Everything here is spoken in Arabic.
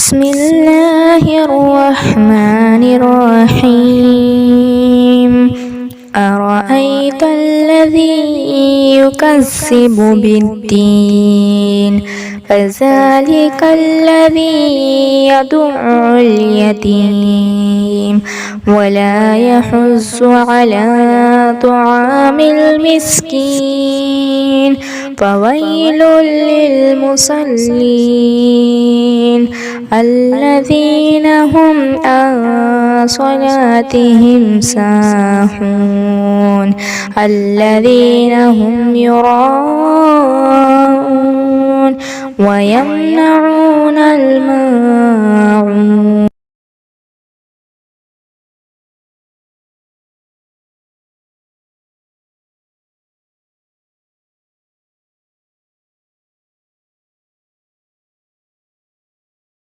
بسم الله الرحمن الرحيم أرأيت الذي يكذب بالدين فذلك الذي يدع اليتيم ولا يحض على طعام المسكين فويل للمصلين الذين هم عن صلاتهم ساهون الذين هم يراءون ويمنعون الماء